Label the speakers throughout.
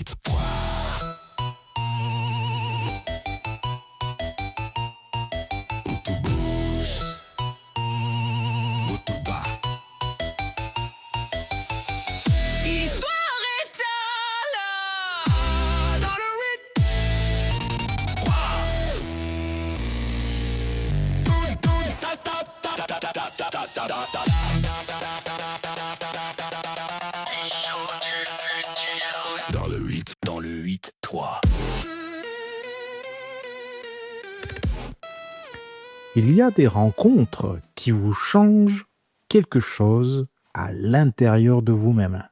Speaker 1: 8.
Speaker 2: Histoire étale dans le 8.
Speaker 1: Dans le 8, 3.
Speaker 3: Il y a des rencontres qui vous changent quelque chose à l'intérieur de vous-même.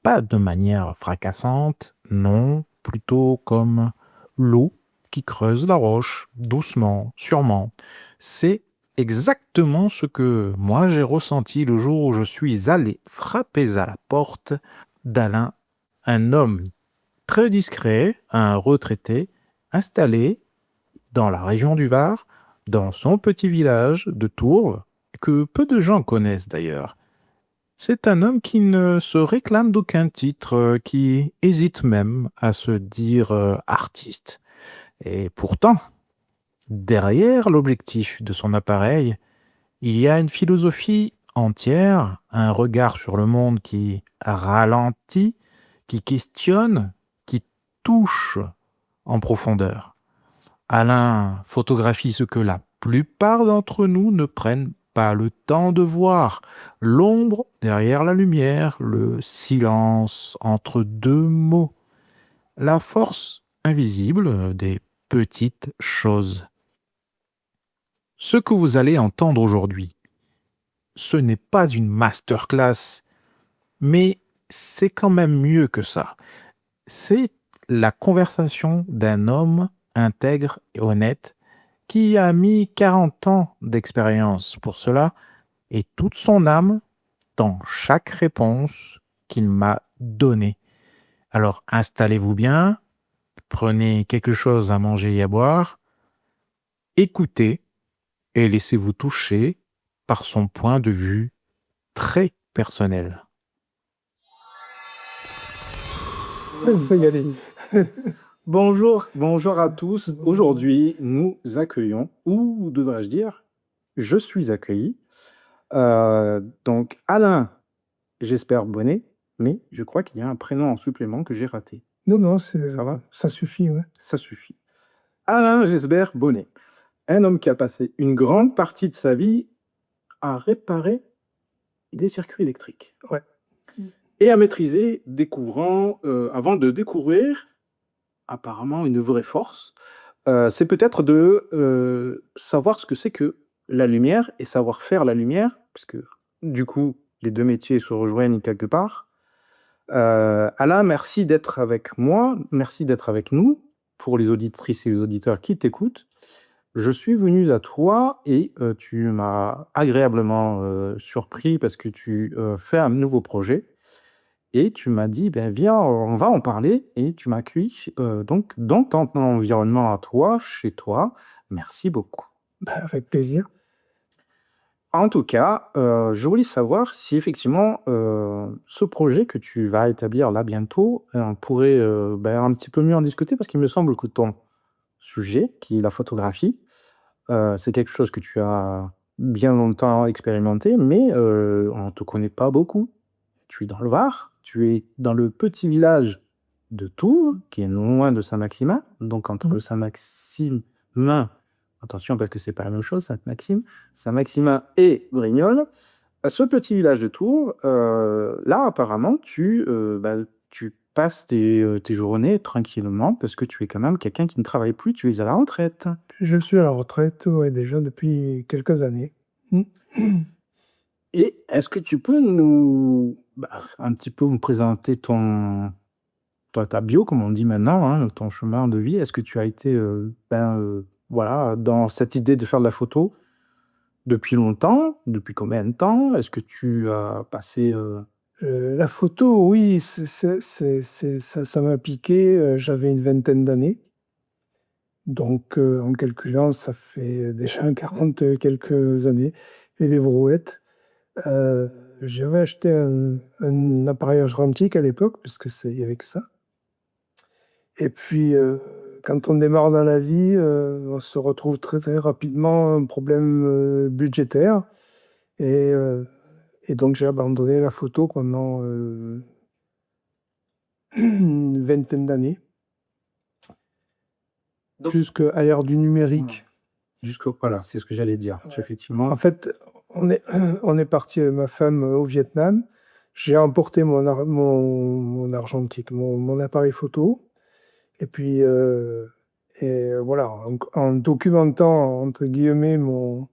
Speaker 3: Pas de manière fracassante, non, plutôt comme l'eau qui creuse la roche, doucement, sûrement. C'est exactement ce que moi j'ai ressenti le jour où je suis allé frapper à la porte d'Alain, un homme très discret, un retraité, installé dans la région du Var, dans son petit village de Tours, que peu de gens connaissent d'ailleurs. C'est un homme qui ne se réclame d'aucun titre, qui hésite même à se dire artiste. Et pourtant, derrière l'objectif de son appareil, il y a une philosophie entière, un regard sur le monde qui ralentit, qui questionne, qui touche en profondeur. Alain photographie ce que la plupart d'entre nous ne prennent pas le temps de voir. L'ombre derrière la lumière, le silence entre deux mots, la force invisible des petites choses. Ce que vous allez entendre aujourd'hui, ce n'est pas une masterclass, mais c'est quand même mieux que ça. C'est la conversation d'un homme intègre et honnête qui a mis 40 ans d'expérience pour cela et toute son âme dans chaque réponse qu'il m'a donnée. Alors installez-vous bien, prenez quelque chose à manger et à boire, écoutez et laissez-vous toucher par son point de vue très personnel.
Speaker 4: Faut y aller. Bonjour à tous. Aujourd'hui, nous accueillons, ou devrais-je dire, je suis accueilli. Donc, Alain, j'espère Bonnet, mais je crois qu'il y a un prénom en supplément que j'ai raté.
Speaker 5: Non,
Speaker 4: Ça va?
Speaker 5: ça suffit, ouais.
Speaker 4: Ça suffit. Alain Gisbert Bonnet, un homme qui a passé une grande partie de sa vie à réparer des circuits électriques.
Speaker 5: Ouais.
Speaker 4: Et à maîtriser des courants avant de découvrir apparemment une vraie force. C'est peut-être de savoir ce que c'est que la lumière et savoir faire la lumière, puisque du coup, les deux métiers se rejoignent quelque part. Alain, merci d'être avec moi, merci d'être avec nous, pour les auditrices et les auditeurs qui t'écoutent. Je suis venu à toi et tu m'as agréablement surpris parce que tu fais un nouveau projet. Et tu m'as dit, ben viens, on va en parler. Et tu m'as accueilli donc dans ton environnement à toi, chez toi. Merci beaucoup.
Speaker 5: Avec plaisir.
Speaker 4: En tout cas, je voulais savoir si effectivement ce projet que tu vas établir là bientôt, on pourrait un petit peu mieux en discuter parce qu'il me semble que ton sujet, qui est la photographie, c'est quelque chose que tu as bien longtemps expérimenté, mais on ne te connaît pas beaucoup. Tu es dans le Var, tu es dans le petit village de Tours, qui est non loin de Saint-Maximin, donc entre Saint-Maximin, attention parce que c'est pas la même chose, Saint-Maximin et Brignoles, à ce petit village de Tours, là apparemment tu passes tes journées tranquillement parce que tu es quand même quelqu'un qui ne travaille plus, tu es à la retraite.
Speaker 5: Je suis à la retraite, ouais, déjà depuis quelques années.
Speaker 4: Et est-ce que tu peux nous un petit peu nous présenter ta bio, comme on dit maintenant, hein, ton chemin de vie? Est-ce que tu as été dans cette idée de faire de la photo depuis longtemps? Depuis combien de temps? Est-ce que tu as passé...
Speaker 5: La photo, oui, ça m'a piqué. J'avais une vingtaine d'années. Donc, en calculant, ça fait déjà 40 quelques années. Et les brouettes. J'avais acheté un appareil argentique à l'époque, parce qu'il y avait que ça. Et puis, quand on démarre dans la vie, on se retrouve très, très rapidement un problème, budgétaire et donc j'ai abandonné la photo pendant, une vingtaine d'années.
Speaker 4: Donc
Speaker 5: Jusqu'à l'ère du numérique.
Speaker 4: voilà, c'est ce que j'allais dire.
Speaker 5: Ouais.
Speaker 4: Effectivement.
Speaker 5: En fait, on est on est parti avec ma femme, au Vietnam. J'ai emporté mon argentique, mon appareil photo et puis, voilà, en «documentant» entre guillemets mon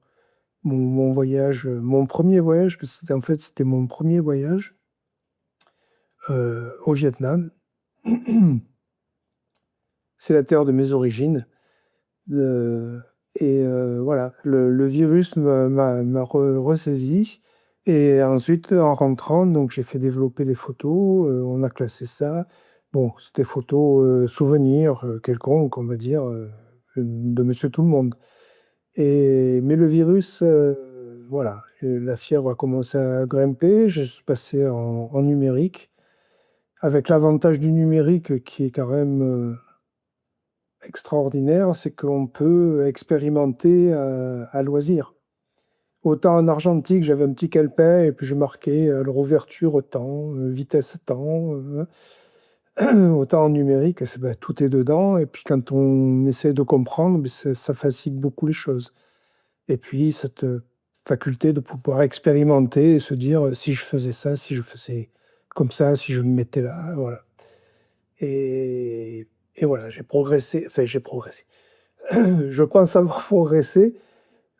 Speaker 5: voyage, mon premier voyage, parce que c'était mon premier voyage, au Vietnam. C'est la terre de mes origines. Voilà, le virus m'a ressaisi. Et ensuite, en rentrant, donc j'ai fait développer des photos. On a classé ça. Bon, c'était photos souvenirs quelconques, on va dire, de Monsieur Tout le Monde. Mais le virus, voilà, la fièvre a commencé à grimper. Je suis passé en numérique, avec l'avantage du numérique qui est quand même extraordinaire, c'est qu'on peut expérimenter à loisir. Autant en argentique, j'avais un petit calepin et puis je marquais leur ouverture temps, vitesse temps. Autant en numérique, tout est dedans. Et puis quand on essaie de comprendre, ça facilite beaucoup les choses. Et puis cette faculté de pouvoir expérimenter et se dire si je faisais ça, si je faisais comme ça, si je me mettais là, voilà. Et voilà, j'ai progressé. Je pense avoir progressé.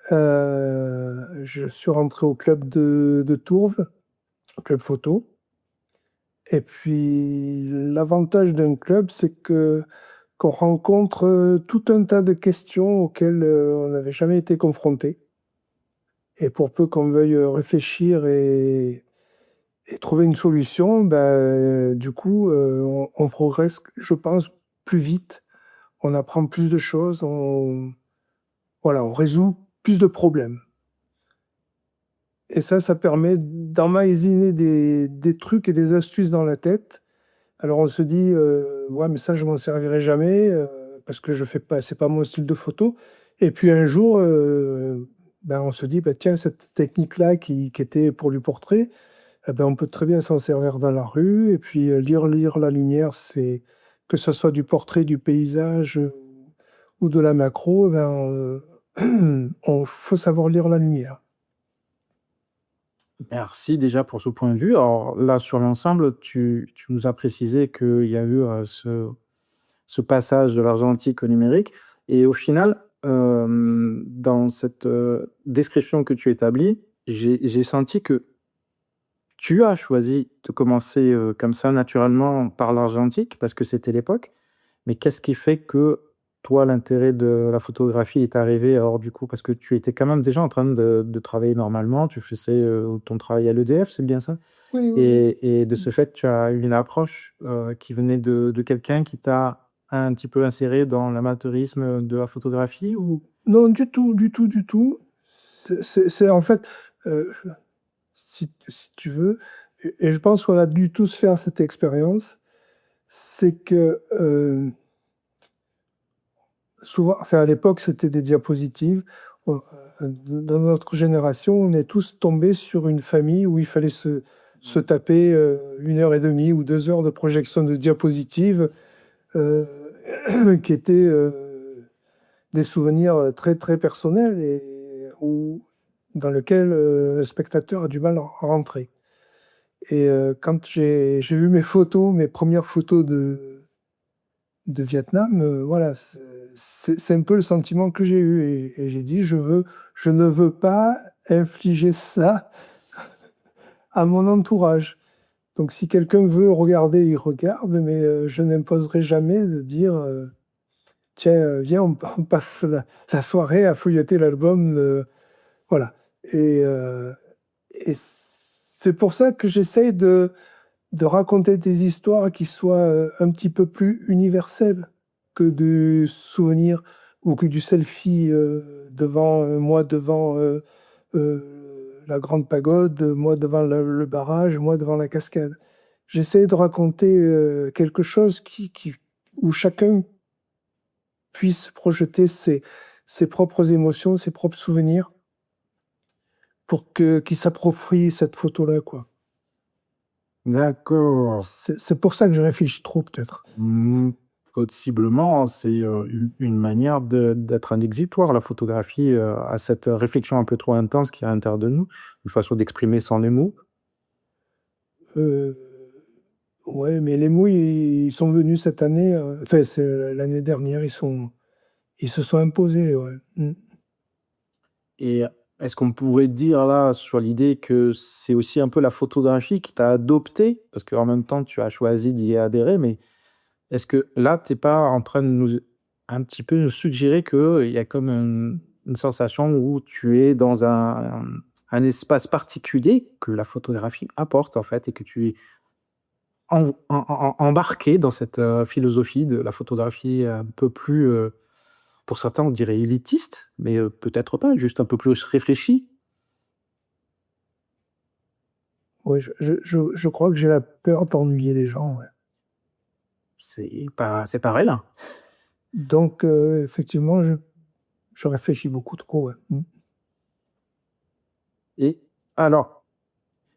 Speaker 5: Je suis rentré au club de Tourves, au club photo. Et puis, l'avantage d'un club, c'est qu'on rencontre tout un tas de questions auxquelles on n'avait jamais été confronté. Et pour peu qu'on veuille réfléchir et trouver une solution, du coup, on progresse, je pense, plus vite. On apprend plus de choses, voilà, on résout plus de problèmes. Et ça permet d'emmagasiner des trucs et des astuces dans la tête. Alors on se dit, ouais, mais ça, je m'en servirai jamais parce que je fais pas, c'est pas mon style de photo. Et puis un jour, on se dit, tiens, cette technique-là qui était pour du portrait, on peut très bien s'en servir dans la rue. Et puis lire la lumière, c'est que ce soit du portrait, du paysage ou de la macro, faut savoir lire la lumière.
Speaker 4: Merci déjà pour ce point de vue. Alors là, sur l'ensemble, tu nous as précisé qu'il y a eu ce passage de l'argentique au numérique. Et au final, dans cette description que tu établis, j'ai senti que tu as choisi de commencer comme ça naturellement par l'argentique parce que c'était l'époque. Mais qu'est-ce qui fait que toi, l'intérêt de la photographie est arrivé? Alors du coup, parce que tu étais quand même déjà en train de travailler normalement, tu faisais ton travail à l'EDF, c'est bien ça?
Speaker 5: Oui, oui.
Speaker 4: Et de ce fait, tu as eu une approche qui venait de quelqu'un qui t'a un petit peu inséré dans l'amateurisme de la photographie ou...
Speaker 5: Non, du tout, du tout, du tout. C'est en fait, si tu veux, et je pense qu'on a dû tous faire cette expérience, c'est que souvent, enfin à l'époque, c'était des diapositives. Dans notre génération, on est tous tombés sur une famille où il fallait se taper 1 h 30 ou 2 heures de projection de diapositives qui étaient des souvenirs très, très personnels et dans lesquels le spectateur a du mal à rentrer. Et quand j'ai vu mes photos, mes premières photos de Vietnam, voilà, c'est un peu le sentiment que j'ai eu. Et j'ai dit, je ne veux pas infliger ça à mon entourage. Donc si quelqu'un veut regarder, il regarde, mais je n'imposerai jamais de dire tiens, viens, on passe la soirée à feuilleter l'album. Voilà. Et c'est pour ça que j'essaye de raconter des histoires qui soient un petit peu plus universelles que du souvenir ou que du selfie devant la grande pagode, moi devant le barrage, moi devant la cascade. J'essaie de raconter quelque chose où où chacun puisse projeter ses propres émotions, ses propres souvenirs pour qu'il s'approprie cette photo-là, quoi.
Speaker 4: D'accord.
Speaker 5: C'est pour ça que je réfléchis trop, peut-être.
Speaker 4: Possiblement, c'est une manière d'être un exutoire, la photographie, à cette réflexion un peu trop intense qui est à l'intérieur de nous, une façon d'exprimer sans les mots.
Speaker 5: Euh, ouais, mais les mots, ils sont venus cette année, enfin, c'est l'année dernière, ils se sont imposés, ouais.
Speaker 4: Et est-ce qu'on pourrait dire là sur l'idée que c'est aussi un peu la photographie qui t'a adopté, parce qu'en même temps tu as choisi d'y adhérer, mais est-ce que là t'es pas en train de nous un petit peu nous suggérer qu'il y a comme une sensation où tu es dans un espace particulier que la photographie apporte en fait et que tu es embarqué dans cette philosophie de la photographie un peu plus, pour certains on dirait élitiste, mais peut-être pas, juste un peu plus réfléchi.
Speaker 5: Ouais, je crois que j'ai la peur d'ennuyer les gens, ouais.
Speaker 4: C'est pareil là.
Speaker 5: Donc, effectivement, je réfléchis beaucoup trop, ouais.
Speaker 4: Et alors,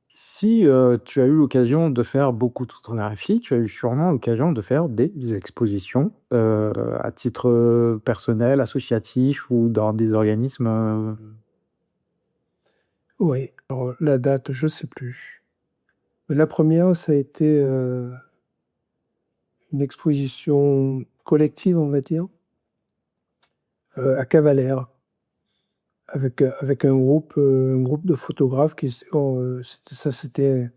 Speaker 4: si tu as eu l'occasion de faire beaucoup de photographie, tu as eu sûrement l'occasion de faire des expositions à titre personnel, associatif ou dans des organismes.
Speaker 5: Oui, alors la date, je sais plus. Mais la première, ça a été une exposition collective, on va dire, à Cavalère, avec un groupe de photographes ça s'était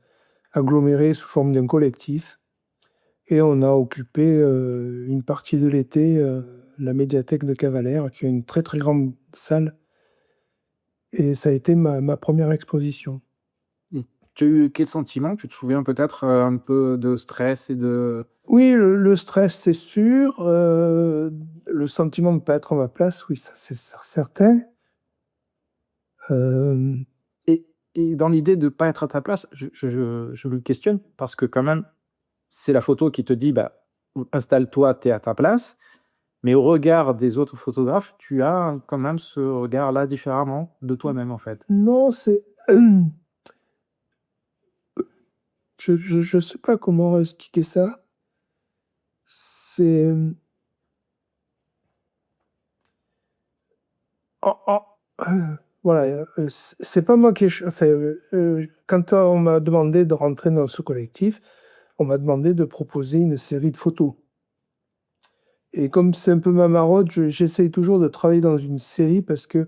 Speaker 5: aggloméré sous forme d'un collectif. Et on a occupé une partie de l'été la médiathèque de Cavalère, qui est une très très grande salle. Et ça a été ma première exposition.
Speaker 4: Tu as eu quel sentiment? Tu te souviens peut-être un peu de stress et de.
Speaker 5: Oui, le stress, c'est sûr. Le sentiment de ne pas être à ma place, oui, ça c'est certain. Euh,
Speaker 4: Et dans l'idée de ne pas être à ta place, je le questionne parce que quand même, c'est la photo qui te dit, bah, installe-toi, tu es à ta place. Mais au regard des autres photographes, tu as quand même ce regard-là différemment de toi-même, en fait.
Speaker 5: non, c'est... je sais pas comment expliquer ça. C'est... oh, oh, voilà, c'est pas moi qui... Enfin, quand on m'a demandé de rentrer dans ce collectif, on m'a demandé de proposer une série de photos. Et comme c'est un peu ma marotte, j'essaye toujours de travailler dans une série parce que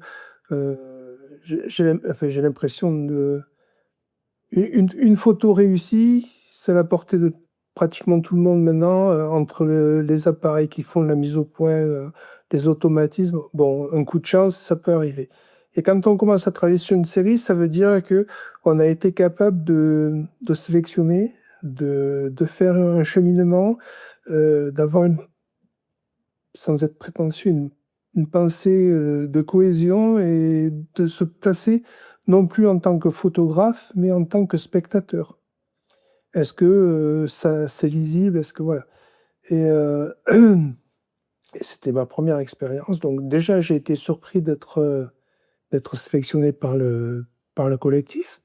Speaker 5: j'ai l'impression de... Une photo réussie, c'est à la portée de pratiquement tout le monde maintenant, entre les appareils qui font de la mise au point, les automatismes. Bon, un coup de chance, ça peut arriver. Et quand on commence à travailler sur une série, ça veut dire que on a été capable de sélectionner, de faire un cheminement, d'avoir sans être prétentieux, une pensée de cohésion et de se placer non plus en tant que photographe, mais en tant que spectateur. Est-ce que ça c'est lisible? Est-ce que voilà? Et, et c'était ma première expérience. Donc déjà, j'ai été surpris d'être sélectionné par le collectif.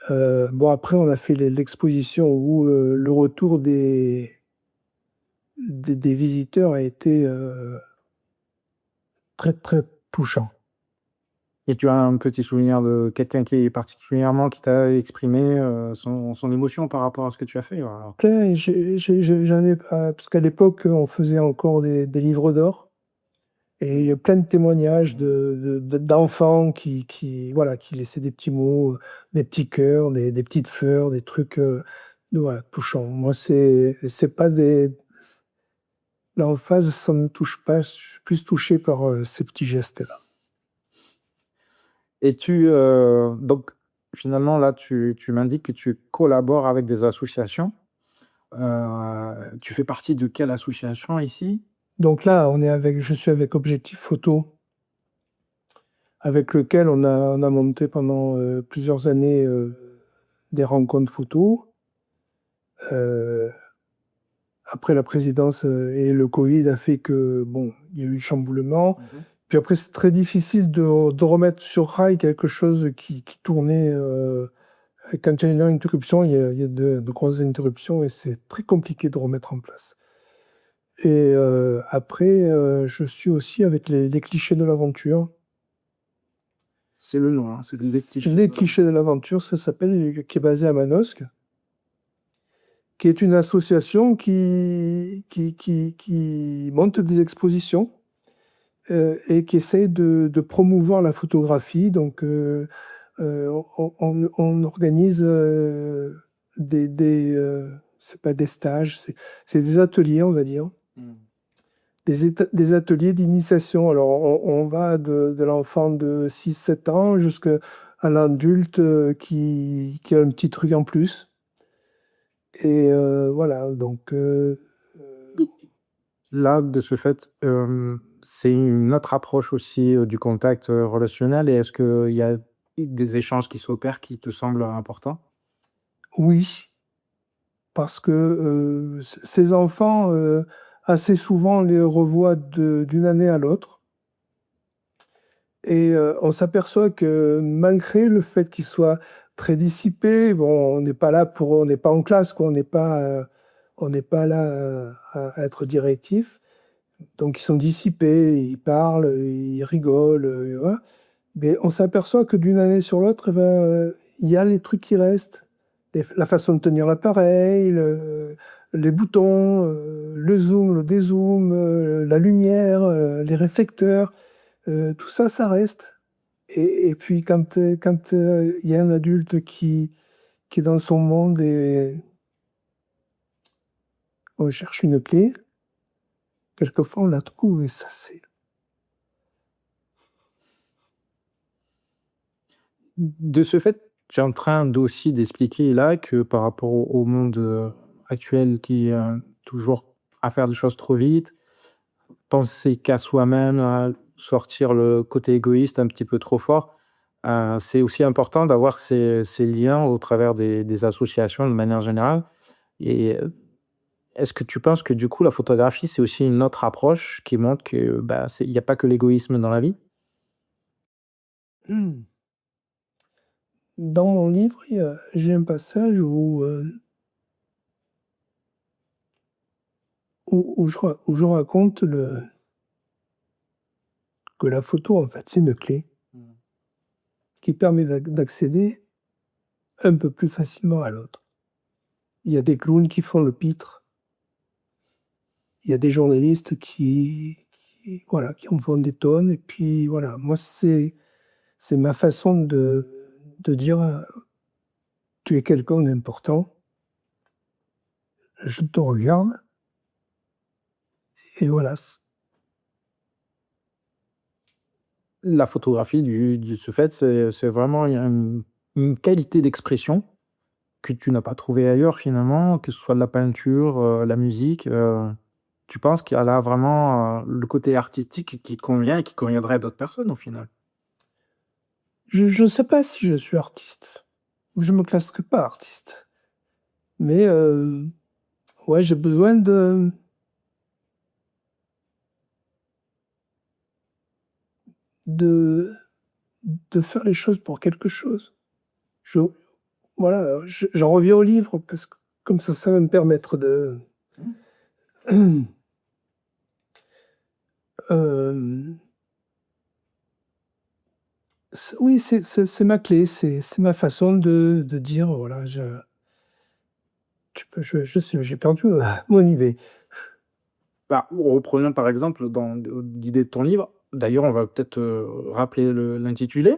Speaker 5: Bon, après, on a fait l'exposition où le retour des visiteurs a été très, très touchant.
Speaker 4: Et tu as un petit souvenir de quelqu'un qui particulièrement qui t'a exprimé son émotion par rapport à ce que tu as fait? Alors.
Speaker 5: Plein, j'en ai pas, parce qu'à l'époque, on faisait encore des livres d'or. Et il y a plein de témoignages d'enfants voilà, qui laissaient des petits mots, des petits cœurs, des petites fleurs, des trucs voilà, touchants. Moi, c'est pas des... L'emphase, ça me touche pas. Je suis plus touché par ces petits gestes-là.
Speaker 4: Et donc, finalement, là, tu m'indiques que tu collabores avec des associations. Tu fais partie de quelle association ici?
Speaker 5: Donc là, je suis avec Objectif Photo, avec lequel on a monté pendant plusieurs années des rencontres photos. après la présidence et le Covid a fait que, bon, il y a eu chamboulement. Puis après, c'est très difficile de remettre sur rail quelque chose qui tournait. Quand il y a une interruption, il y a de grosses interruptions et c'est très compliqué de remettre en place. Et après, je suis aussi avec les clichés de l'aventure.
Speaker 4: C'est le nom, hein, c'est des clichés.
Speaker 5: Les clichés de l'aventure, ça s'appelle, qui est basé à Manosque, qui est une association qui monte des expositions et qui essaie de promouvoir la photographie. Donc, on organise c'est pas des stages, c'est des ateliers, on va dire. Des ateliers d'initiation. Alors, on va de l'enfant de 6-7 ans jusqu'à l'adulte qui a un petit truc en plus. Et voilà, donc...
Speaker 4: Là, de ce fait, c'est une autre approche aussi du contact relationnel. Et est-ce qu'il y a des échanges qui s'opèrent qui te semblent importants?
Speaker 5: Oui, parce que ces enfants, assez souvent, on les revoit d'une année à l'autre. Et on s'aperçoit que malgré le fait qu'ils soient très dissipés, bon, on n'est pas en classe, quoi, on n'est pas là à être directif. Donc ils sont dissipés, ils parlent, ils rigolent, voilà. Mais on s'aperçoit que d'une année sur l'autre, il y a les trucs qui restent. La façon de tenir l'appareil, les boutons, le zoom, le dézoom, la lumière, les réflecteurs, tout ça, ça reste. Et puis quand il y a un adulte qui est dans son monde et on cherche une clé, quelquefois on la trouve et ça c'est...
Speaker 4: De ce fait, tu es en train aussi d'expliquer là que par rapport au monde actuel qui est toujours à faire des choses trop vite, penser qu'à soi-même, à sortir le côté égoïste un petit peu trop fort, c'est aussi important d'avoir ces liens au travers des associations de manière générale. Et est-ce que tu penses que du coup la photographie c'est aussi une autre approche qui montre que il n'y a pas que l'égoïsme dans la vie?
Speaker 5: Dans mon livre, j'ai un passage où je raconte que la photo, en fait, c'est une clé qui permet d'accéder un peu plus facilement à l'autre. Il y a des clowns qui font le pitre. Il y a des journalistes qui en font des tonnes. Et puis voilà, moi, c'est ma façon de dire tu es quelqu'un d'important, je te regarde. Et voilà.
Speaker 4: La photographie, de ce fait, c'est vraiment une qualité d'expression que tu n'as pas trouvée ailleurs finalement, que ce soit de la peinture, la musique. Tu penses qu'il y a là vraiment le côté artistique qui te convient et qui conviendrait à d'autres personnes au final?
Speaker 5: Je ne sais pas si je suis artiste. Je ne me classerai pas artiste. Mais ouais, j'ai besoin de faire les choses pour quelque chose. Voilà, j'en reviens au livre parce que comme ça va me permettre de... oui, c'est ma clé, c'est ma façon de dire, voilà, j'ai perdu mon idée.
Speaker 4: Reprenons par exemple dans l'idée de ton livre. D'ailleurs, on va peut-être rappeler l'intitulé.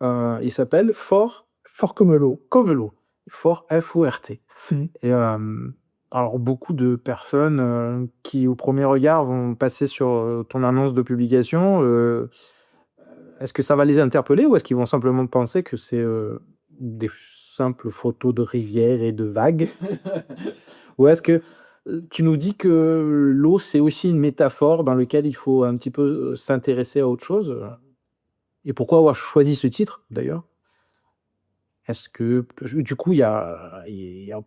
Speaker 4: Il s'appelle Fort
Speaker 5: Fort comme l'eau.
Speaker 4: comme l'eau. Fort F-O-R-T.
Speaker 5: Oui.
Speaker 4: Et alors, beaucoup de personnes qui, au premier regard, vont passer sur ton annonce de publication, est-ce que ça va les interpeller ou est-ce qu'ils vont simplement penser que c'est des simples photos de rivières et de vagues? Ou est-ce que tu nous dis que l'eau, c'est aussi une métaphore dans laquelle il faut un petit peu s'intéresser à autre chose? Et pourquoi avoir choisi ce titre, d'ailleurs? Est-ce que, du coup, il y a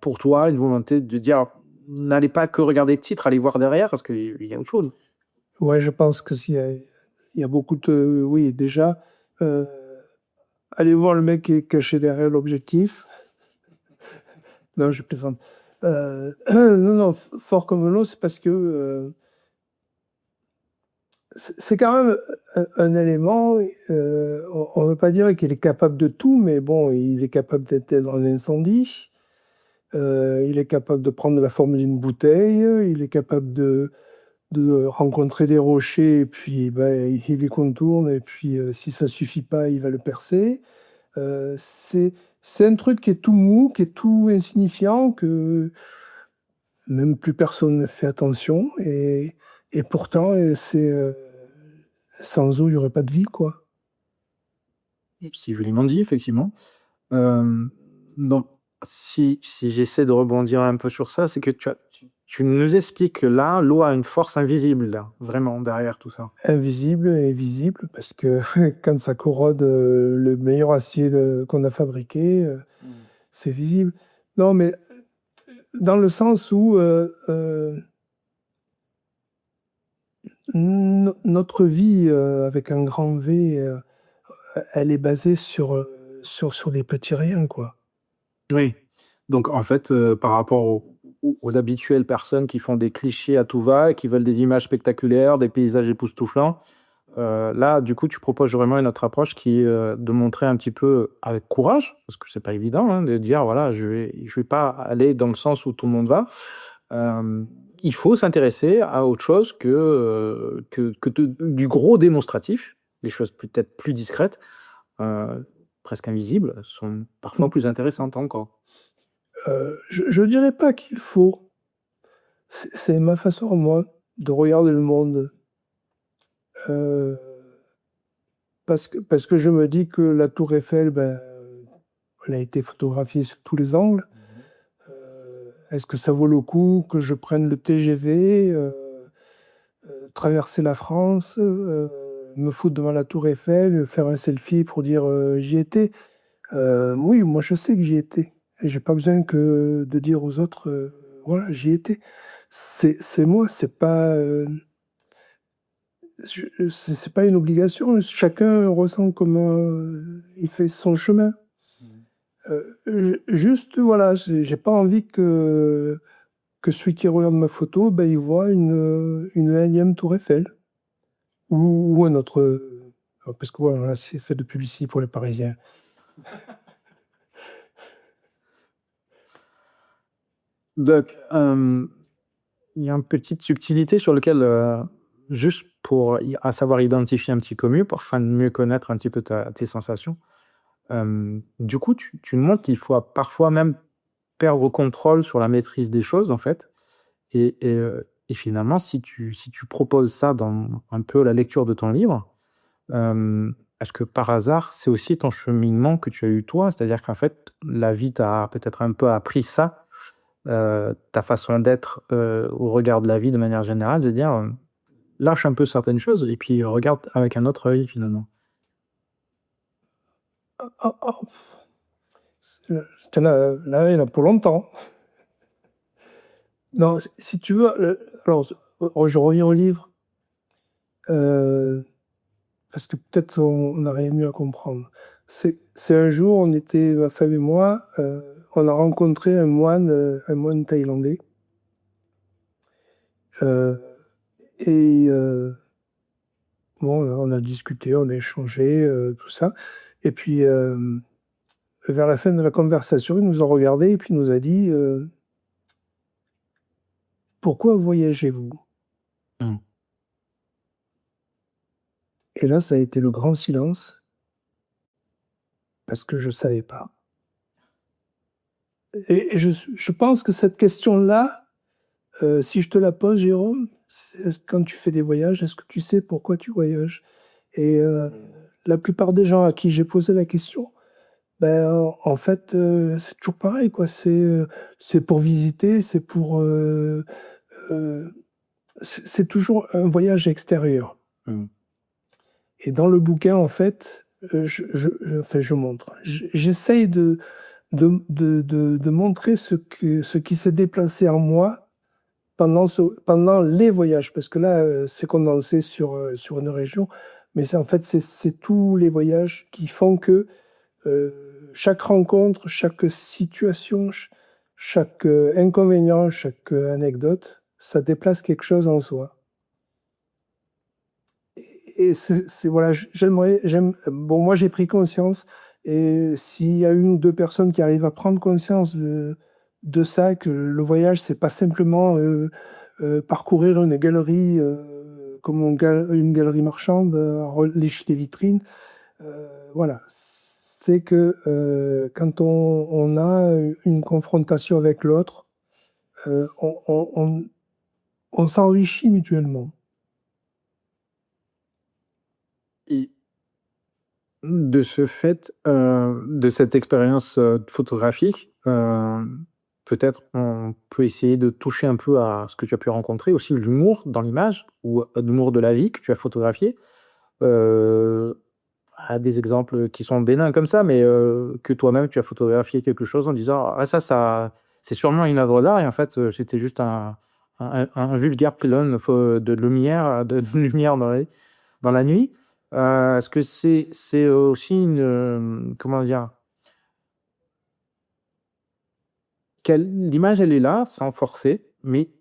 Speaker 4: pour toi une volonté de dire n'allez pas que regarder le titre, allez voir derrière parce qu'il y a autre chose.
Speaker 5: Ouais, je pense que il y a beaucoup de... Oui, déjà, allez voir le mec qui est caché derrière l'objectif. Non, je plaisante. Non, non, fort comme l'eau, c'est parce que c'est quand même un élément, on ne veut pas dire qu'il est capable de tout, mais bon, il est capable d'être dans un incendie, il est capable de prendre la forme d'une bouteille, il est capable de rencontrer des rochers, et puis ben, il les contourne, et puis si ça suffit pas, il va le percer. C'est un truc qui est tout mou, qui est tout insignifiant, que même plus personne ne fait attention, et pourtant, sans eau, il n'y aurait pas de vie, quoi.
Speaker 4: Si joliment dit, effectivement. Donc, si j'essaie de rebondir un peu sur ça, c'est que tu nous expliques que là, l'eau a une force invisible, là, vraiment, derrière tout ça.
Speaker 5: Invisible et visible, parce que quand ça corrode le meilleur acier qu'on a fabriqué, c'est visible. Non, mais dans le sens où notre vie, avec un grand V, elle est basée sur des petits riens, quoi.
Speaker 4: Oui. Donc, en fait, par rapport aux habituelles personnes qui font des clichés à tout va et qui veulent des images spectaculaires, des paysages époustouflants, là, du coup, tu proposes vraiment une autre approche qui est de montrer un petit peu avec courage, parce que c'est pas évident, hein, de dire, voilà, je vais pas aller dans le sens où tout le monde va. Il faut s'intéresser à autre chose que du gros démonstratif. Les choses peut-être plus discrètes, presque invisibles, sont parfois plus intéressantes encore.
Speaker 5: Je dirais pas qu'il faut. C'est ma façon, moi, de regarder le monde. Euh, parce que je me dis que la tour Eiffel, ben, elle a été photographiée sur tous les angles. Est-ce que ça vaut le coup que je prenne le TGV, traverser la France, me foutre devant la tour Eiffel, faire un selfie pour dire j'y étais? Oui, moi je sais que j'y étais. Et j'ai pas besoin de dire aux autres voilà, j'y étais. C'est moi, c'est pas une obligation. Chacun ressent comment il fait son chemin. Juste, voilà, j'ai pas envie que celui qui regarde ma photo, ben, il voit une énième tour Eiffel. Ou un autre. Parce que voilà, c'est fait de publicité pour les Parisiens.
Speaker 4: Donc, il y a une petite subtilité sur laquelle, juste pour à savoir identifier un petit peu mieux, afin de mieux connaître un petit peu tes sensations. Du coup, tu nous montres qu'il faut parfois même perdre contrôle sur la maîtrise des choses, en fait. Et finalement, si tu proposes ça dans un peu la lecture de ton livre, est-ce que par hasard, c'est aussi ton cheminement que tu as eu toi? C'est-à-dire qu'en fait, la vie t'a peut-être un peu appris ça, ta façon d'être au regard de la vie de manière générale, de dire lâche un peu certaines choses et puis regarde avec un autre œil finalement.
Speaker 5: Ah, ah, là, il y en a pour longtemps. Non, si tu veux, alors, je reviens au livre, parce que peut-être on arrive mieux à comprendre. C'est un jour, on était, ma femme et moi, on a rencontré un moine thaïlandais. Et bon, on a discuté, on a échangé, tout ça. Et puis, vers la fin de la conversation, il nous a regardé et puis il nous a dit pourquoi voyagez-vous? Et là, ça a été le grand silence, parce que je ne savais pas. Et je pense que cette question-là, si je te la pose, Jérôme, quand tu fais des voyages, est-ce que tu sais pourquoi tu voyages? Et la plupart des gens à qui j'ai posé la question, ben, en fait, c'est toujours pareil, quoi. C'est pour visiter, c'est toujours un voyage extérieur. Et dans le bouquin, en fait, enfin, je montre. J'essaye de montrer ce qui s'est déplacé en moi pendant les voyages, parce que là, c'est condensé sur une région, mais en fait, c'est tous les voyages qui font que chaque rencontre, chaque situation, chaque inconvénient, chaque anecdote, ça déplace quelque chose en soi. Et voilà, bon, moi j'ai pris conscience, et s'il y a une ou deux personnes qui arrivent à prendre conscience de ça, que le voyage, c'est pas simplement parcourir une galerie comme une galerie marchande, lécher les vitrines, voilà. C'est que quand on a une confrontation avec l'autre, on s'enrichit mutuellement.
Speaker 4: Et de ce fait, de cette expérience photographique, peut-être on peut essayer de toucher un peu à ce que tu as pu rencontrer, aussi l'humour dans l'image, ou l'humour de la vie que tu as photographié. À des exemples qui sont bénins comme ça, mais que toi-même tu as photographié quelque chose en disant ah ça c'est sûrement une œuvre d'art, et en fait c'était juste un vulgaire pylône de lumière dans la nuit. Est-ce que c'est aussi une comment dire, l'image elle est là sans forcer, mais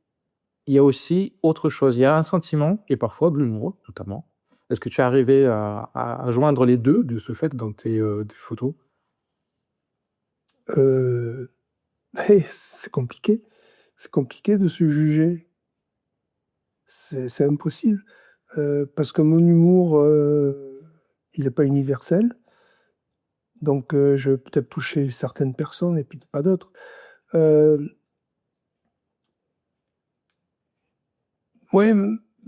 Speaker 4: il y a aussi autre chose, il y a un sentiment et parfois de l'humour notamment. Est-ce que tu es arrivé à joindre les deux de ce fait dans tes photos?
Speaker 5: C'est compliqué. C'est compliqué de se juger. C'est impossible. Parce que mon humour, il n'est pas universel. Donc, je vais peut-être toucher certaines personnes et puis pas d'autres. Ouais,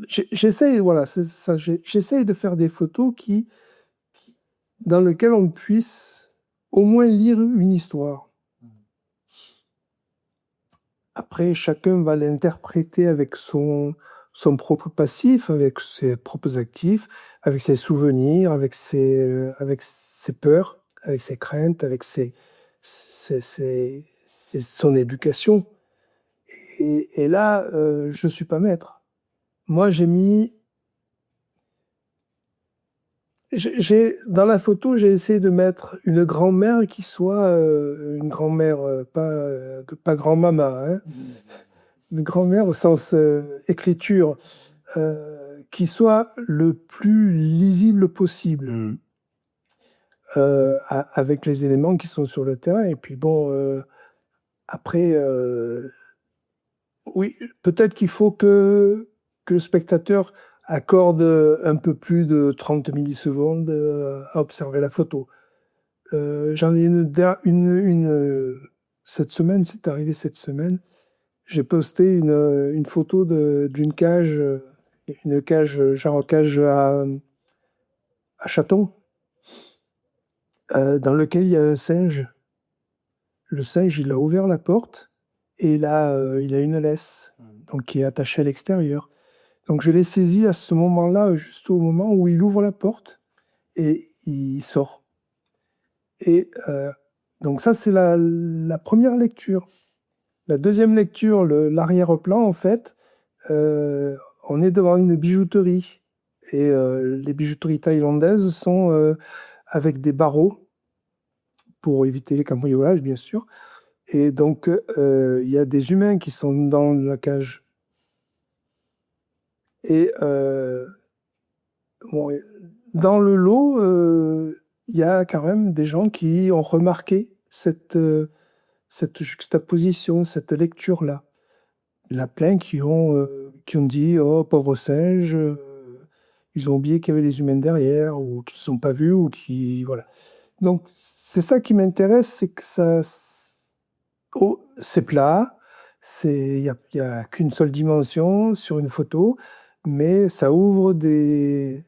Speaker 5: j'essaie, voilà, c'est ça, j'essaie de faire des photos dans lesquelles on puisse au moins lire une histoire. Après, chacun va l'interpréter avec son propre passif, avec ses propres actifs, avec ses souvenirs, avec ses peurs, avec ses craintes, avec son éducation. Et là, je ne suis pas maître. Moi, dans la photo, j'ai essayé de mettre une grand-mère qui soit une grand-mère, pas grand-mama, hein, une grand-mère au sens écriture, qui soit le plus lisible possible, avec les éléments qui sont sur le terrain. Et puis bon, après, oui, peut-être qu'il faut que le spectateur accorde un peu plus de 30 millisecondes à observer la photo. J'en ai une cette semaine, c'est arrivé cette semaine. J'ai posté une photo d'une cage, genre cage à chatons, dans lequel il y a un singe. Le singe, il a ouvert la porte et là, il a une laisse, donc qui est attachée à l'extérieur. Donc je l'ai saisi à ce moment-là, juste au moment où il ouvre la porte et il sort. Et donc ça, c'est la première lecture. La deuxième lecture, l'arrière-plan, en fait, on est devant une bijouterie. Et les bijouteries thaïlandaises sont avec des barreaux pour éviter les cambriolages, bien sûr. Et donc, il y a des humains qui sont dans la cage. Et bon, dans le lot, il y a quand même des gens qui ont remarqué cette juxtaposition, cette lecture-là. Il y en a plein qui ont dit « Oh, pauvre singe, ils ont oublié qu'il y avait les humains derrière, ou qu'ils ne sont pas vus, ou qui... » Voilà. Donc, c'est ça qui m'intéresse, c'est que ça... c'est plat, il n'y a qu'une seule dimension sur une photo, mais ça ouvre des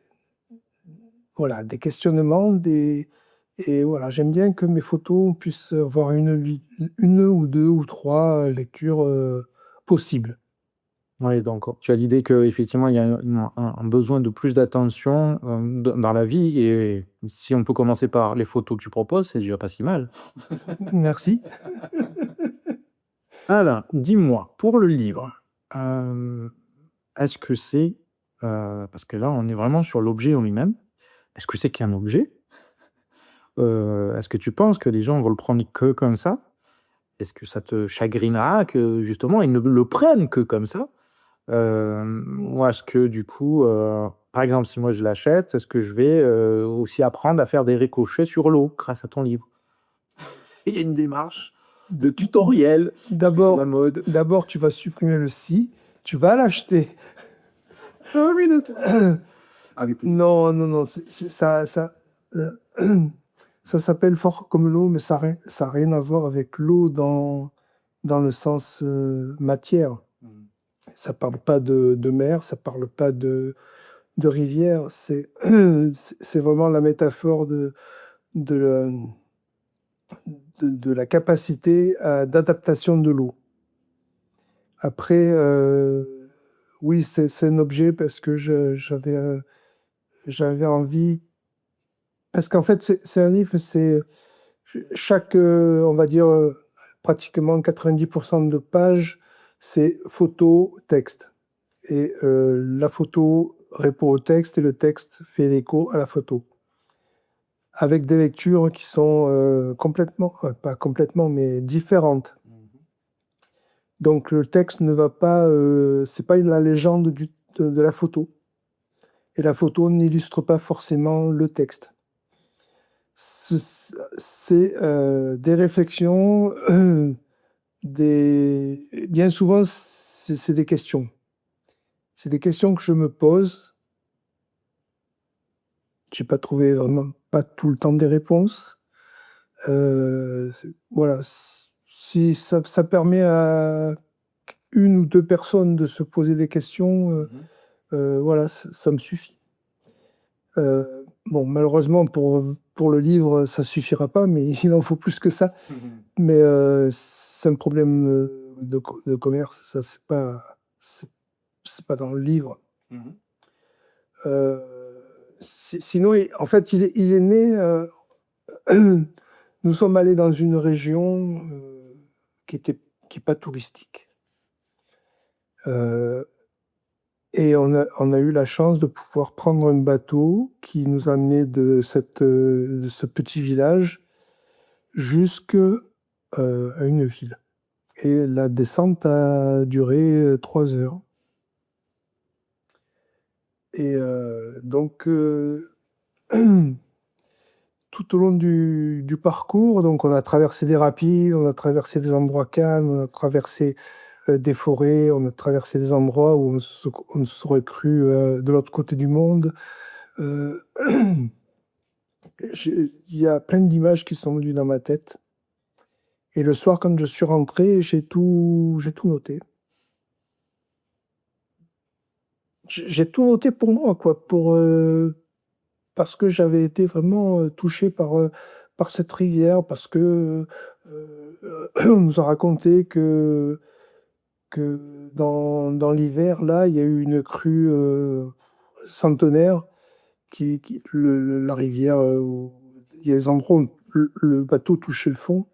Speaker 5: questionnements, et voilà, j'aime bien que mes photos puissent avoir une ou deux ou trois lectures possibles.
Speaker 4: Oui, donc tu as l'idée qu'effectivement, il y a un besoin de plus d'attention dans la vie, et si on peut commencer par les photos que tu proposes, c'est déjà pas si mal.
Speaker 5: Merci.
Speaker 4: Alors, dis-moi, pour le livre, Est-ce que c'est, parce que là, on est vraiment sur l'objet en lui-même. Est-ce que c'est qu'un objet? Est-ce que tu penses que les gens vont le prendre que comme ça? Est-ce que ça te chagrinera que justement ils ne le prennent que comme ça? Ou est-ce que du coup, par exemple, si moi je l'achète, est-ce que je vais, aussi apprendre à faire des ricochets sur l'eau grâce à ton livre? Il y a une démarche de tutoriel, c'est
Speaker 5: D'abord,
Speaker 4: la mode.
Speaker 5: d'abord, tu vas supprimer le si, tu vas l'acheter.
Speaker 4: Ah oui, avec plaisir.
Speaker 5: Non, non, non, euh, ça s'appelle fort comme l'eau, mais ça n'a rien à voir avec l'eau dans le sens matière. Ça parle pas de mer, ça parle pas de rivière. C'est vraiment la métaphore de, la, de la capacité d'adaptation de l'eau. Après, oui, c'est un objet parce que j'avais envie. Parce qu'en fait, c'est un livre, c'est chaque, on va dire, pratiquement 90% de pages, c'est photo, texte. Et la photo répond au texte et le texte fait l'écho à la photo. Avec des lectures qui sont complètement, pas complètement, mais différentes. Donc le texte ne va pas, c'est pas la légende de la photo. Et la photo n'illustre pas forcément le texte. C'est des réflexions, bien souvent c'est des questions. C'est des questions que je me pose. J'ai pas trouvé vraiment pas tout le temps des réponses. Voilà, si ça permet à une ou deux personnes de se poser des questions, voilà, ça me suffit. Bon, malheureusement pour le livre, ça suffira pas, mais il en faut plus que ça. Mais c'est un problème de commerce, ça c'est pas dans le livre. Sinon, en fait, il est né. Nous sommes allés dans une région qui est pas touristique. Et on a eu la chance de pouvoir prendre un bateau qui nous a amené de ce petit village jusqu'à une ville. Et la descente a duré 3 heures. Et donc, tout au long du parcours, donc on a traversé des rapides, on a traversé des endroits calmes, on a traversé des forêts, on a traversé des endroits où on se serait cru de l'autre côté du monde. Il y a plein d'images qui sont venues dans ma tête. Et le soir, quand je suis rentré, j'ai tout noté. J'ai tout noté pour moi, quoi, parce que j'avais été vraiment touché par cette rivière, parce que on nous a raconté que dans l'hiver, là, il y a eu une crue centenaire, la rivière, où il y a des endroits où le bateau touchait le fond,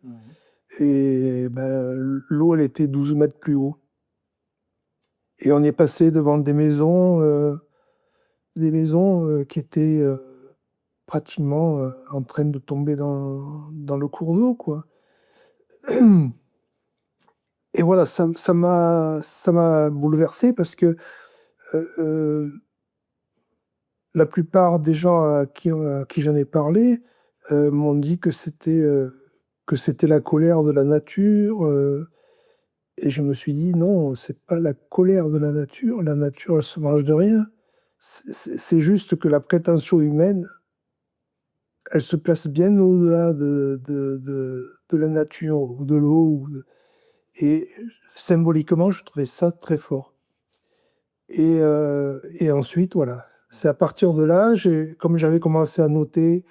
Speaker 5: et ben, l'eau, elle était 12 mètres plus haut. Et on est passé devant des maisons qui étaient pratiquement en train de tomber dans le cours d'eau, quoi. Et voilà, ça m'a bouleversé parce que la plupart des gens à qui j'en ai parlé m'ont dit que c'était la colère de la nature. Et je me suis dit, non, c'est pas la colère de la nature. La nature, elle se mange de rien. C'est juste que la prétention humaine, elle se place bien au-delà de la nature ou de l'eau. Et symboliquement, je trouvais ça très fort. Et ensuite, voilà. C'est à partir de là, comme j'avais commencé à noter,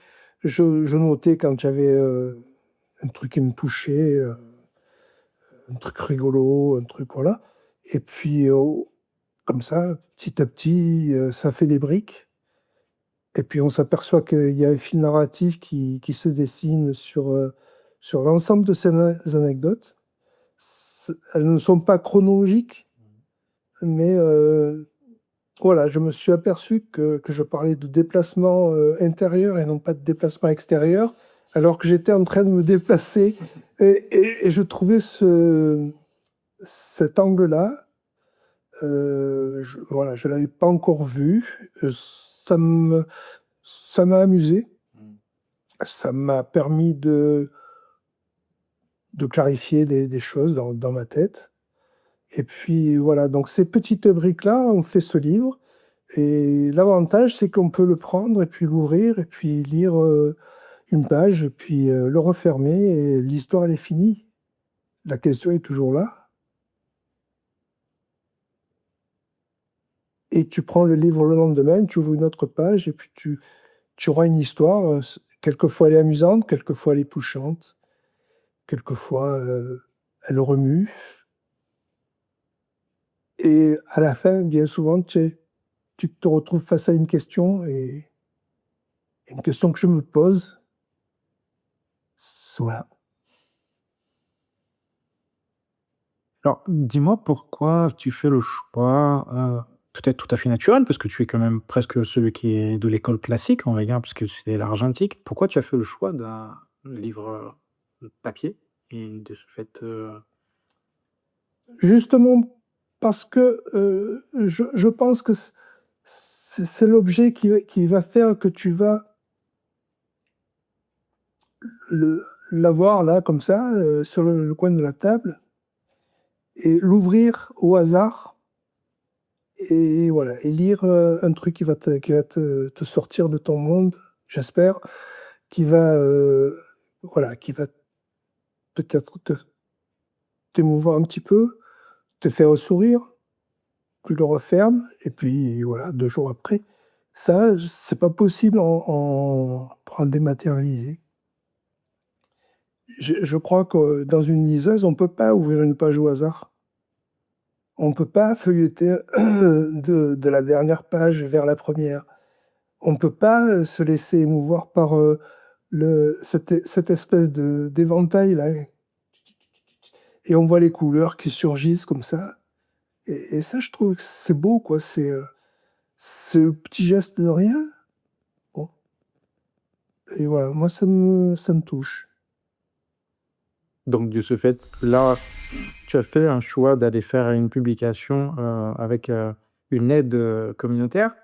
Speaker 5: je notais quand j'avais un truc qui me touchait, un truc rigolo, un truc, voilà. Et puis, comme ça, petit à petit, ça fait des briques. Et puis, on s'aperçoit qu'il y a un fil narratif qui se dessine sur l'ensemble de ces anecdotes. Elles ne sont pas chronologiques, mais voilà, je me suis aperçu que je parlais de déplacement intérieur et non pas de déplacement extérieur, alors que j'étais en train de me déplacer. Et je trouvais cet angle-là, voilà, je ne l'avais pas encore vu. Ça m'a amusé. Ça m'a permis de clarifier des choses dans ma tête. Et puis voilà, donc ces petites briques-là ont fait ce livre. Et l'avantage, c'est qu'on peut le prendre et puis l'ouvrir et puis lire une page et puis le refermer et l'histoire, elle est finie. La question est toujours là. Et tu prends le livre le lendemain, tu ouvres une autre page et puis tu auras une histoire. Quelquefois, elle est amusante, quelquefois, elle est touchante, quelquefois, elle remue. Et à la fin, bien souvent, tu te retrouves face à une question et une question que je me pose, voilà.
Speaker 3: Alors, dis-moi pourquoi tu fais le choix, peut-être tout à fait naturel, parce que tu es quand même presque celui qui est de l'école classique, on va dire, parce que c'est l'argentique. Pourquoi tu as fait le choix d'un livre papier et de ce fait,
Speaker 5: Justement parce que je pense que c'est l'objet qui va faire que tu vas l'avoir là, comme ça, sur le coin de la table, et l'ouvrir au hasard, et voilà, et lire un truc qui va te sortir de ton monde, j'espère, qui va, voilà, qui va peut-être t'émouvoir un petit peu, te faire sourire. Tu le refermes, et puis voilà, 2 jours après. Ça, c'est pas possible en dématérialisé. Je crois que dans une liseuse, on peut pas ouvrir une page au hasard. On peut pas feuilleter de la dernière page vers la première. On peut pas se laisser émouvoir par cette espèce d'éventail là. Et on voit les couleurs qui surgissent comme ça. Et ça, je trouve que c'est beau, quoi. C'est ce petit geste de rien. Bon. Et voilà, moi, ça me touche.
Speaker 4: Donc, de ce fait, là, tu as fait un choix d'aller faire une publication avec une aide communautaire,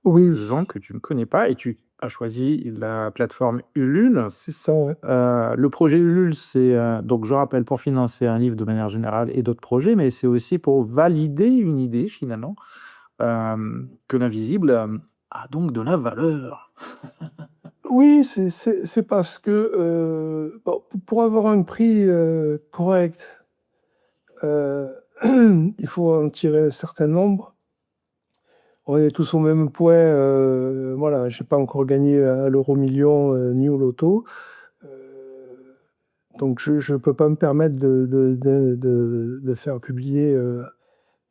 Speaker 5: Oui,
Speaker 4: gens que tu ne connais pas, et tu as choisi la plateforme Ulule.
Speaker 5: c'est ça, ouais.
Speaker 4: Le projet Ulule, c'est, donc je rappelle, pour financer un livre de manière générale et d'autres projets, mais c'est aussi pour valider une idée, finalement, que l'invisible a donc de la valeur.
Speaker 5: Oui, c'est parce que bon, pour avoir un prix correct, il faut en tirer un certain nombre. On est tous au même point. Voilà, j'ai pas encore gagné à l'euro-million ni au loto. Donc je peux pas me permettre de faire publier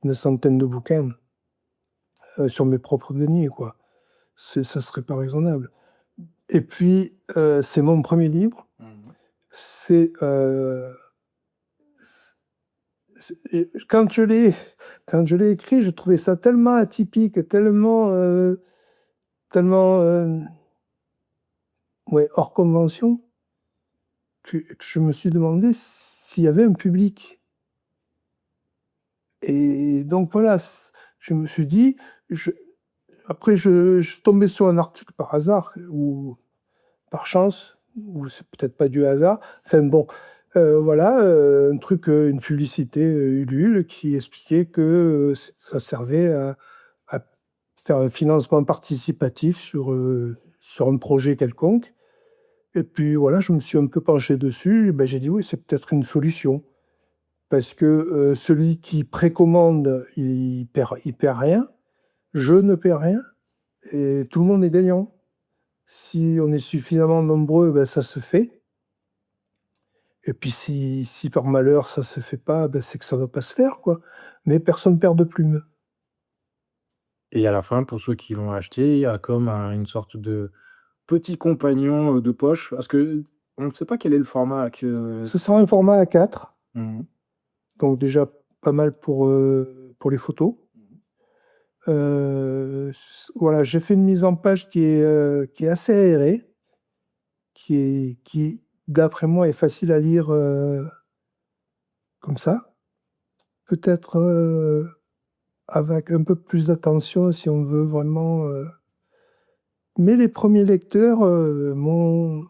Speaker 5: une centaine de bouquins sur mes propres deniers, quoi. Ça serait pas raisonnable. Et puis, c'est mon premier livre. C'est, quand je l'ai écrit, je trouvais ça tellement atypique, tellement, ouais, hors convention, que je me suis demandé s'il y avait un public. Et donc voilà, je me suis dit, après je suis tombé sur un article par hasard, ou par chance, ou c'est peut-être pas du hasard. Enfin bon, voilà, un truc, une publicité Ulule qui expliquait que ça servait à faire un financement participatif sur un projet quelconque. Et puis voilà, je me suis un peu penché dessus. Et ben, j'ai dit oui, c'est peut-être une solution. Parce que celui qui précommande, il perd rien. Je ne perds rien. Et tout le monde est gagnant. Si on est suffisamment nombreux, ben, ça se fait. Et puis si par malheur ça se fait pas, ben, c'est que ça va pas se faire, quoi. Mais personne perd de plume.
Speaker 4: Et à la fin, pour ceux qui l'ont acheté, il y a comme une sorte de petit compagnon de poche, parce que on ne sait pas quel est le format que.
Speaker 5: Ce sera un format A4,
Speaker 4: Mhm.
Speaker 5: donc déjà pas mal pour les photos. Voilà, j'ai fait une mise en page qui est assez aérée, qui, d'après moi, est facile à lire comme ça. Peut-être avec un peu plus d'attention si on veut vraiment. Mais les premiers lecteurs m'ont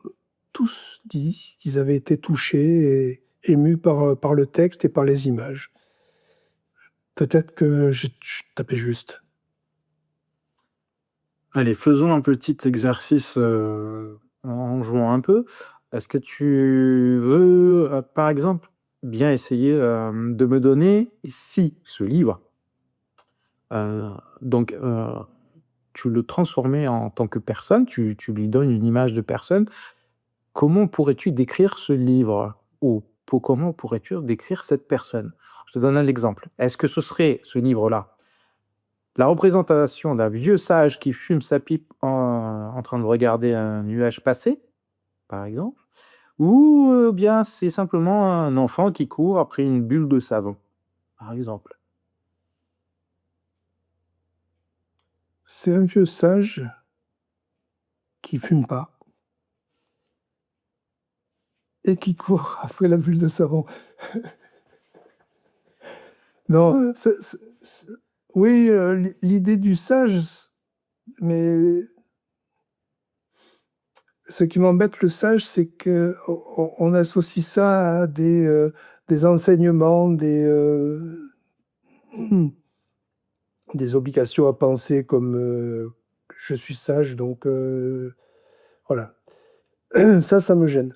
Speaker 5: tous dit qu'ils avaient été touchés et émus par le texte et par les images. Peut-être que je tapais juste.
Speaker 4: Allez, faisons un petit exercice en jouant un peu. Est-ce que tu veux, par exemple, bien essayer de me donner, si ce livre, donc tu le transformais en tant que personne, tu lui donnes une image de personne, comment pourrais-tu décrire ce livre? Ou comment pourrais-tu décrire cette personne? Je te donne un exemple. Est-ce que ce serait, ce livre-là, la représentation d'un vieux sage qui fume sa pipe en train de regarder un nuage passer, par exemple, ou bien c'est simplement un enfant qui court après une bulle de savon, par exemple?
Speaker 5: C'est un vieux sage qui fume pas et qui court après la bulle de savon. Non, oui, l'idée du sage, mais ce qui m'embête, le sage, c'est qu'on associe ça à des enseignements, des obligations à penser comme je suis sage, donc voilà. Ça me gêne.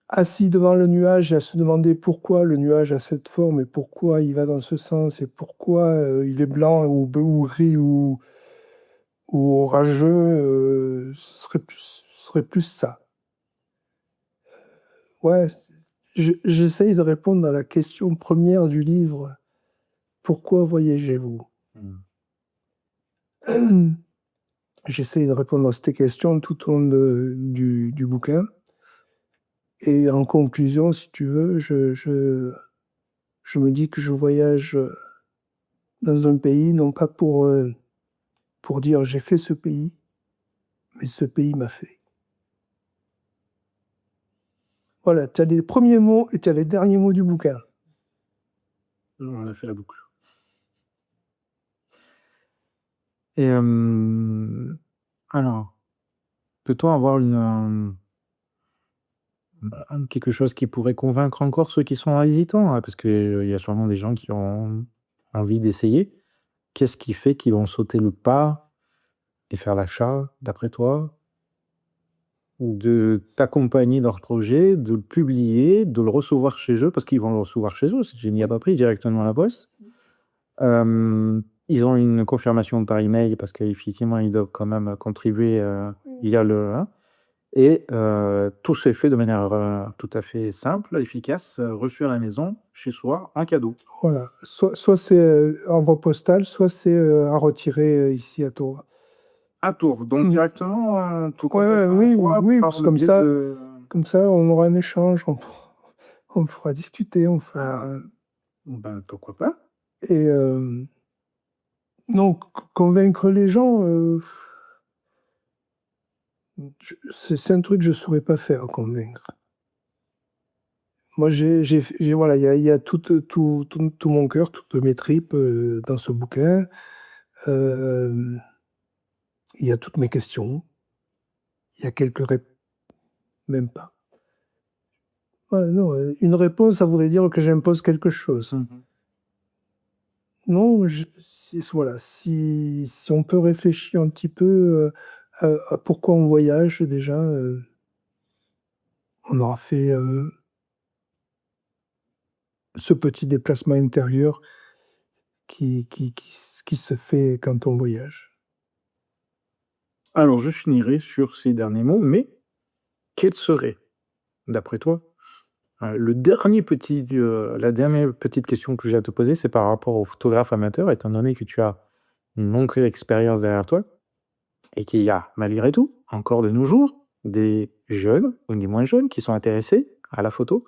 Speaker 5: Assis devant le nuage et à se demander pourquoi le nuage a cette forme et pourquoi il va dans ce sens et pourquoi il est blanc ou gris ou orageux, ce serait plus ça. Ouais, j'essaye de répondre à la question première du livre. Pourquoi voyagez-vous? J'essaye de répondre à cette question tout au long du bouquin. Et en conclusion, si tu veux, je me dis que je voyage dans un pays, non pas pour dire j'ai fait ce pays, mais ce pays m'a fait. Voilà, tu as les premiers mots et tu as les derniers mots du bouquin.
Speaker 4: On a fait la boucle. Et alors, peut-on avoir quelque chose qui pourrait convaincre encore ceux qui sont hésitants, hein, parce qu'il y a sûrement des gens qui ont envie d'essayer. Qu'est-ce qui fait qu'ils vont sauter le pas et faire l'achat, d'après toi? Ou de t'accompagner dans leur projet, de le publier, de le recevoir chez eux, parce qu'ils vont le recevoir chez eux, j'ai mis à pas pris directement à la poste. Ils ont une confirmation par email parce qu'effectivement, ils doivent quand même contribuer via le. Et tout s'est fait de manière tout à fait simple, efficace, reçu à la maison, chez soi, un cadeau.
Speaker 5: Voilà, soit c'est envoi postal, soit c'est à retirer ici à Tours.
Speaker 4: À Tours, donc directement, tout
Speaker 5: Ouais,
Speaker 4: contactant
Speaker 5: oui,
Speaker 4: toi
Speaker 5: oui,
Speaker 4: par
Speaker 5: parce que
Speaker 4: le biais de...
Speaker 5: comme ça, on aura un échange, on fera discuter, on fera.
Speaker 4: Ben, pourquoi pas?
Speaker 5: Et non, convaincre les gens, c'est un truc que je ne saurais pas faire, convaincre. Moi, voilà, il y a tout mon cœur, toutes mes tripes dans ce bouquin. Il y a toutes mes questions. Il y a quelques réponses. Même pas. Ouais, non, une réponse, ça voudrait dire que j'impose quelque chose. Non, voilà, si on peut réfléchir un petit peu à pourquoi on voyage, déjà, on aura fait ce petit déplacement intérieur qui se fait quand on voyage.
Speaker 4: Alors, je finirai sur ces derniers mots, mais quel serait, d'après toi, la dernière petite question que j'ai à te poser, c'est par rapport aux photographes amateurs, étant donné que tu as une longue expérience derrière toi, et qu'il y a, malgré tout, encore de nos jours, des jeunes, ou des moins jeunes, qui sont intéressés à la photo,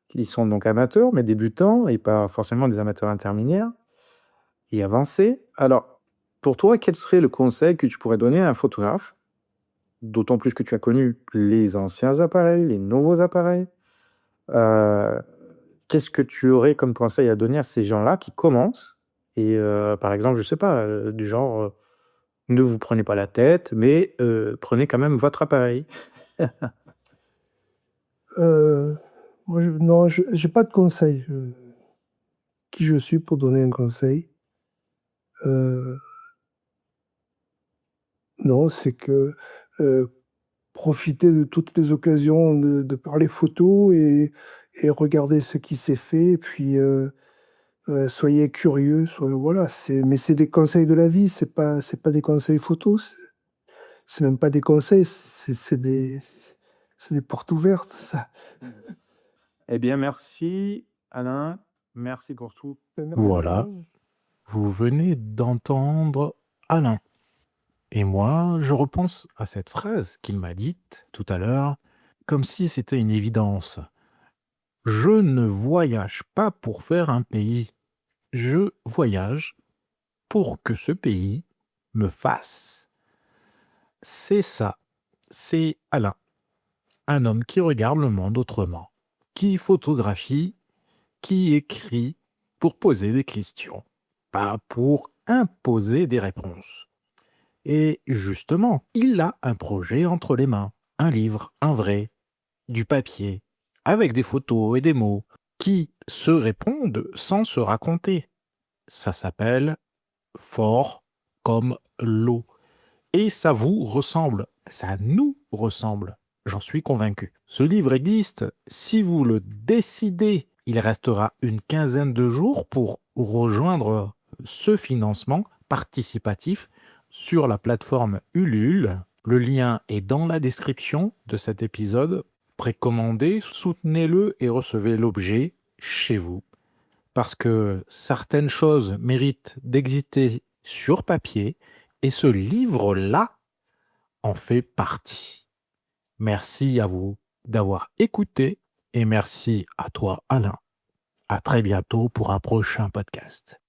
Speaker 4: qui sont donc amateurs, mais débutants, et pas forcément des amateurs intermédiaires. et avancer. Alors, pour toi, quel serait le conseil que tu pourrais donner à un photographe? D'autant plus que tu as connu les anciens appareils, les nouveaux appareils. Euh, Qu'est-ce que tu aurais comme conseil à donner à ces gens-là qui commencent? Et par exemple, je sais pas, du genre, ne vous prenez pas la tête, mais prenez quand même votre appareil.
Speaker 5: Euh, Moi, non, j'ai pas de conseil. Qui je suis pour donner un conseil? Euh, non, c'est que euh, profiter de toutes les occasions de parler photo et regarder ce qui s'est fait. Et puis, soyez curieux. Voilà, mais c'est des conseils de la vie. C'est pas des conseils photos. C'est même pas des conseils. C'est des portes ouvertes, ça.
Speaker 4: Eh bien, merci Alain, merci Gourtou.
Speaker 3: Voilà, vous venez d'entendre Alain. Et moi, je repense à cette phrase qu'il m'a dite tout à l'heure, comme si c'était une évidence. Je ne voyage pas pour faire un pays. Je voyage pour que ce pays me fasse. C'est ça. C'est Alain. Un homme qui regarde le monde autrement, qui photographie, qui écrit pour poser des questions, pas pour imposer des réponses. Et justement, il a un projet entre les mains, un livre, un vrai, du papier, avec des photos et des mots, qui se répondent sans se raconter. Ça s'appelle Fort comme l'eau. Et ça vous ressemble, ça nous ressemble, j'en suis convaincu. Ce livre existe, si vous le décidez, il restera une quinzaine de jours pour rejoindre ce financement participatif sur la plateforme Ulule. Le lien est dans la description de cet épisode. Précommandez, soutenez-le et recevez l'objet chez vous. Parce que certaines choses méritent d'exister sur papier et ce livre-là en fait partie. Merci à vous d'avoir écouté et merci à toi Alain. À très bientôt pour un prochain podcast.